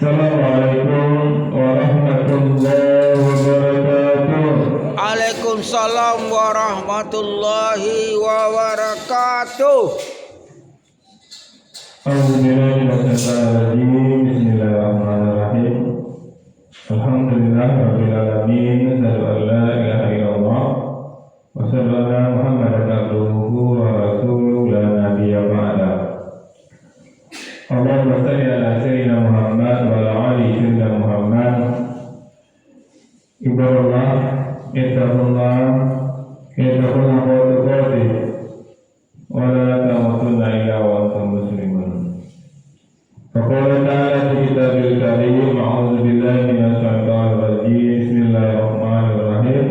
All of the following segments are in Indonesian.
Assalamualaikum warahmatullahi wabarakatuh. Waalaikumsalam warahmatullahi wabarakatuh. Bismillahirrahmanirrahim. Alhamdulillahirabbil alamin. Asyhadu an la ilaha illallah wa asyhadu anna Muhammadan abduhu wa rasuluhu la nabiyya ba'da. Allahumma shalli ala sayyidina Muhammad wa ala ali sayyidina Muhammad. Ibadallah, ittaqullah wa tuqatih wa la tamutunna illa wa antum muslimun. Faqala ta'ala fi kitabil karim, a'udzu billahi minasy syaithanir rajim. Bismillahirrahmanirrahim.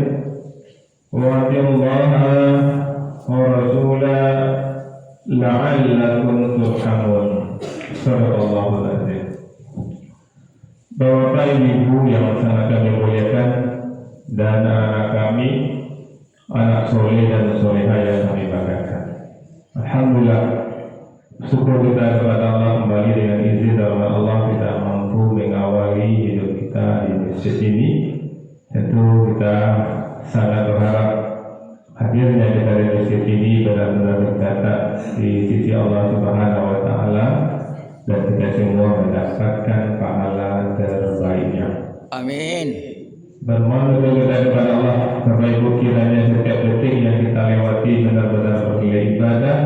Wa atiullaha wa rasulahu la'allakum turhamun. Sadaqallahul azim. Bapak Ibu yang sangat kami muliakan dan anak kami, anak soleh dan solehah yang kami banggakan. Alhamdulillah, syukur kita kepada Allah kembali dengan izin dari Allah kita mampu mengawali hidup kita di masjid ini. Tentu kita sangat berharap hadirnya kita di masjid ini benar-benar tercatat di sisi Allah Subhanahu wa Ta'ala, dan kita semua mendapatkan pahala terbaiknya. Amin. Bermohon kita kepada Allah, Bapak Ibu, kiranya setiap detik yang kita lewati benar-benar bernilai ibadah,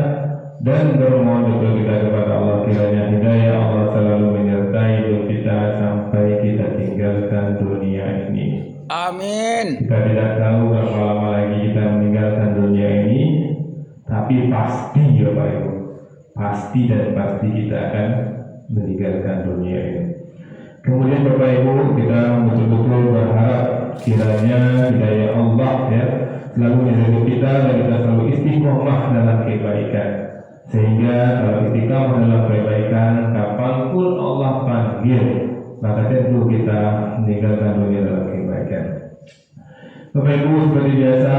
dan bermohon kita kepada Allah kiranya hidayah Allah selalu menyertai hidup kita sampai kita tinggalkan dunia ini. Amin. Kita tidak tahu berapa lama lagi kita meninggalkan dunia ini, tapi pasti ya Bapak Ibu, pasti dan pasti kita akan meninggalkan dunia ini. Kemudian Bapak Ibu, kita betul-betul berharap kiranya hidayah Allah ya selalu menyertai kita dan kita selalu istiqomah dalam kebaikan, sehingga kalau istiqomah dalam kebaikan, kapanpun Allah panggil, maka tentu kita meninggalkan dunia dalam kebaikan. Bapak Ibu, seperti biasa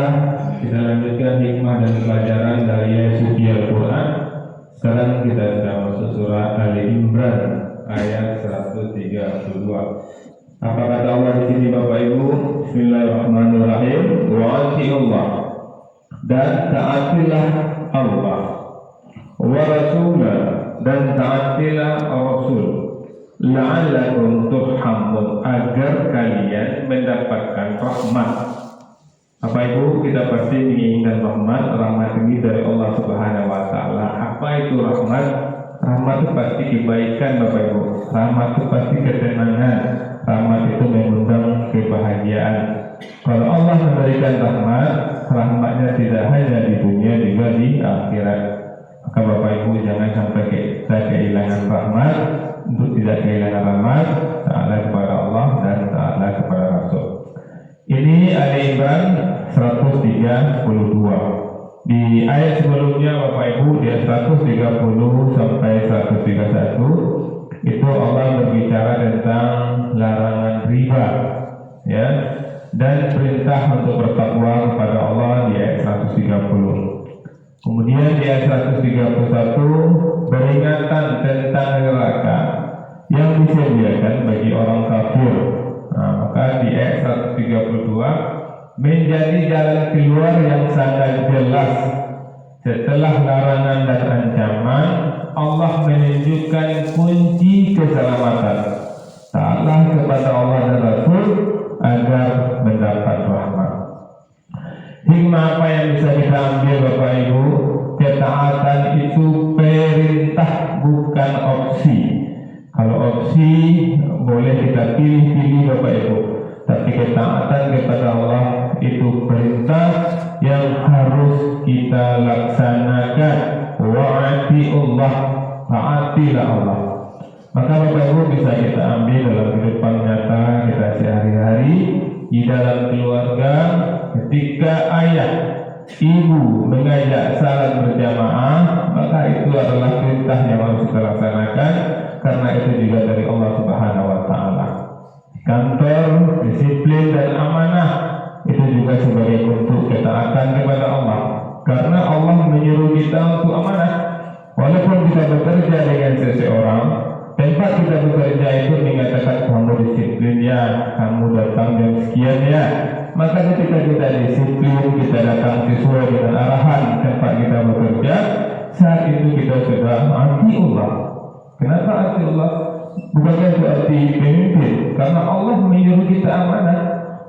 kita lanjutkan hikmah dan pelajaran dari suci Al-Quran. Sekarang kita sudah masuk surah Ali Imran ayat 132. Apa kata Allah di sini Bapak Ibu? Bismillahirrahmanirrahim. Wa atiullah, dan taatilah Allah, wa rasulah, dan taatilah Rasul, la'allakum turhamun, agar kalian mendapatkan rahmat. Bapak Ibu, kita pasti menginginkan rahmat ini dari Allah Subhanahu wa Ta'ala. Apa itu rahmat? Rahmat itu pasti kebaikan Bapak Ibu. Rahmat itu pasti ketenangan. Rahmat itu mengundang kebahagiaan. Kalau Allah memberikan rahmat, rahmatnya tidak hanya di dunia, juga di akhirat. Maka Bapak Ibu jangan sampai kita kehilangan rahmat. Untuk tidak kehilangan rahmat, taatlah kepada Allah dan taatlah kepada Rasul. Ini Ali Imran 132. Di ayat sebelumnya Bapak Ibu, di ayat 130 sampai 131 itu Allah berbicara tentang larangan riba ya, dan perintah untuk bertakwa kepada Allah di ayat 130. Kemudian di ayat 131 peringatan tentang neraka yang disediakan bagi orang kafir. Maka di ayat 132 menjadi jalan keluar yang sangat jelas. Setelah larangan dan ancaman, Allah menunjukkan kunci keselamatan. Taatlah kepada Allah dan Rasul agar mendapat rahmat. Hikmah apa yang bisa kita ambil Bapak Ibu? Ketaatan itu perintah, bukan opsi. Kalau opsi boleh kita pilih-pilih Bapak Ibu, tapi ketaatan kepada Allah itu perintah yang harus kita laksanakan. Wa'atiullah, taatilah Allah. Maka Bapak Ibu bisa kita ambil dalam kehidupan nyata kita sehari-hari, di dalam keluarga. Ketika ayah, ibu mengajak salat berjamaah, maka itu adalah perintah yang harus kita laksanakan, karena itu juga dari Allah Subhanahu wa Ta'ala. Kantor, disiplin dan amanah itu juga sebagai bentuk ketaatan kepada Allah, karena Allah menyuruh kita untuk amanah. Walaupun kita bekerja dengan seseorang, Tempat kita bekerja itu mengatakan kamu disiplin ya, kamu datang jam sekian ya. Maka ketika kita disiplin, kita datang sesuai dengan arahan tempat kita bekerja, saat itu kita sudah ati Allah. Kenapa ati Allah? Bukannya berarti pemimpin, karena Allah menyuruh kita amanah.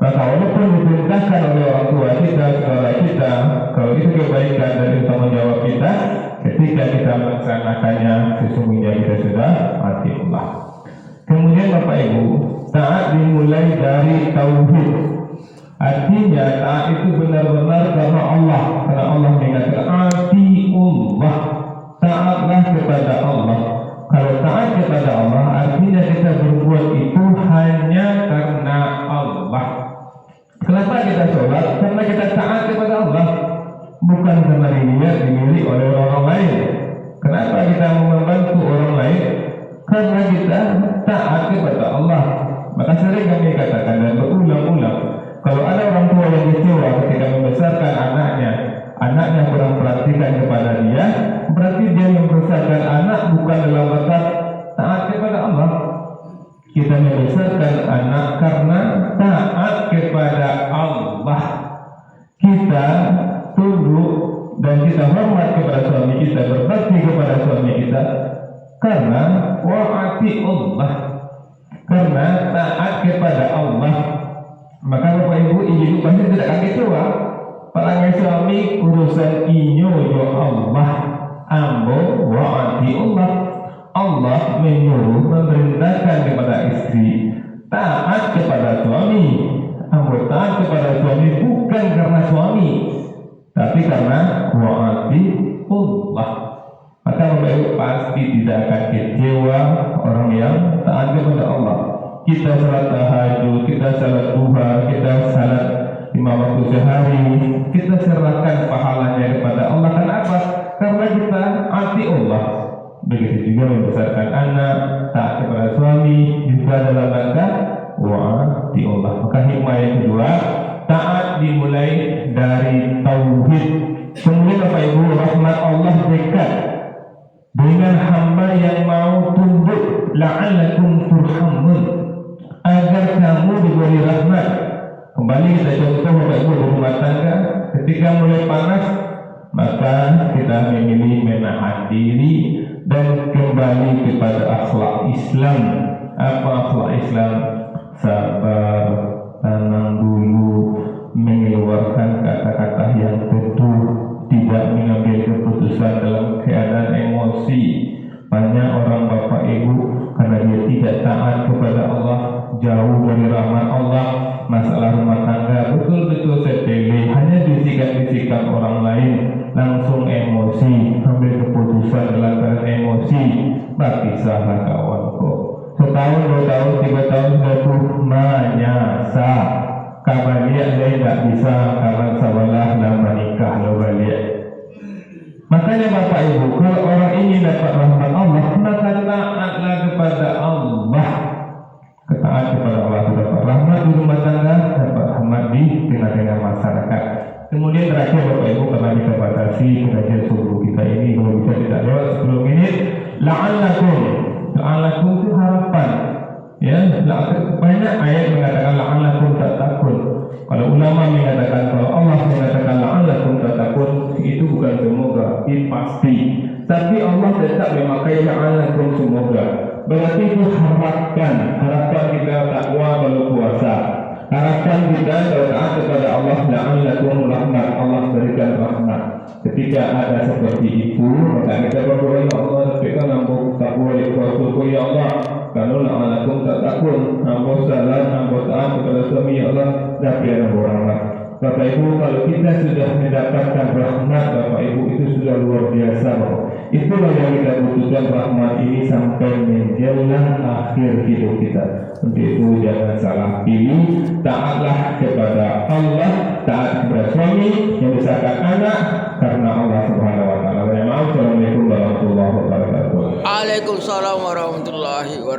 Maka walaupun diperintahkan oleh orang tua kita, saudara kita, kalau itu kebaikan dan tanggung jawab kita, ketika kita melaksanakannya, sesungguhnya kita sudah ati Allah. Kemudian Bapak Ibu, taat dimulai dari tauhid. Artinya taat itu benar-benar karena Allah. Karena Allah mengatakan ati Allah, taatlah kepada Allah. Kalau taat kepada Allah, artinya kita berbuat itu hanya karena Allah. Kenapa kita sholat? Karena kita taat kepada Allah, bukan karena dimiliki oleh orang lain. Kenapa kita membantu orang lain? Karena kita taat kepada Allah. Maka sering kami katakan dan berulang-ulang, kalau ada orang tua yang kecewa ketika membesarkan anaknya kurang perhatikan kepada dia, berarti dia membesarkan anak bukan dalam batas taat kepada Allah. Kita membesarkan anak karena taat kepada Allah. Kita tunduk dan kita hormat kepada suami kita, berbakti kepada suami kita karena wa'ati Allah, karena taat kepada Allah. Maka Bapak Ibu pasti tidak akan kecewa. Parangai suami urusan inyo yo Allah, ambo wa'ati Allah. Allah menyuruh, memerintahkan kepada istri taat kepada suami. Ambo taat kepada suami bukan karena suami, tapi karena wa'ati Allah. Maka Bapak Ibu pasti tidak akan kecewa orang yang taat kepada Allah. Kita salat tahajud, kita salat duha, kita salat 5 waktu sehari, kita serahkan pahalanya kepada Allah. Kenapa? Karena kita ati Allah. Begitu juga membesarkan anak, taat kepada suami, juga dalam rangka wa'ati Allah. Maka hikmah yang kedua, taat dimulai dari tauhid. Kemudian Bapak Ibu, rahmat Allah dekat dengan hamba yang mau tunduk, la'allakum turhamun, agar kamu diberi rahmat. Kembali kita contoh Bapak Ibu berumah tangga, ketika mulai panas, maka kita memilih menahan diri dan kembali kepada akhlak Islam. Apa akhlak Islam? Sabar, tenang dulu, mengeluarkan kata-kata yang teduh, tidak mengambil keputusan dalam keadaan emosi. Banyak orang Bapak Ibu karena dia tidak taat kepada Allah, jauh dari rahmat Allah, masalah rumah tangga betul-betul sepele, hanya bisikan-bisikan orang lain, langsung emosi, ambil keputusan dalam keadaan emosi. Berpisahlah kawanku. Setahun, 2 tahun, 3 tahun sudah tuh menyasa. Kabaliak saya tidak bisa karena sabalah nama nikah lo balik. Makanya Bapak Ibu, kalau orang ini dapat rahmat Allah, maka taatlah kepada Allah. Ketaat kepada Allah itu dapat rahmat di rumah tangga, dapat rahmat di tengah-tengah masyarakat. Kemudian terakhir Bapak Ibu, karena kita batasi pengajian subuh kita ini, kalau bisa tidak lewat 10 menit, la'allakum itu harapan. Ya, banyak ayat mengatakan la'allakum tattaqun. Kalau ulama mengatakan, kalau Allah mengatakan la'allakum tattaqun, itu bukan semoga, itu pasti. Tapi Allah tetap memakai la'allakum semoga. Berarti itu harapan kita takwa kalau puasa. Harapan kita kalau taat kepada Allah, la'allakum rahmat, Allah berikan rahmat. Ketika ada seperti itu, maka kita berdoa, ya Allah, berikan ampun takwa ya Rasulku, ya Allah. Kalau la'allakum tattaqun, ampun salat, ampun taat kepada suami, ya Allah, dan biar rahmat. Bapak Ibu, kalau kita sudah mendapatkan rahmat Bapak Ibu, itu sudah luar biasa Bapak. Itulah yang kita butuhkan, rahmat ini sampai menjelang akhir hidup kita. Untuk itu jangan salah pilih, taatlah kepada Allah, taat kepada suami, yang besarkan anak karena Allah Subhanahu wa taala. Assalamualaikum warahmatullahi wabarakatuh. Waalaikumsalam warahmatullahi wabarakatuh.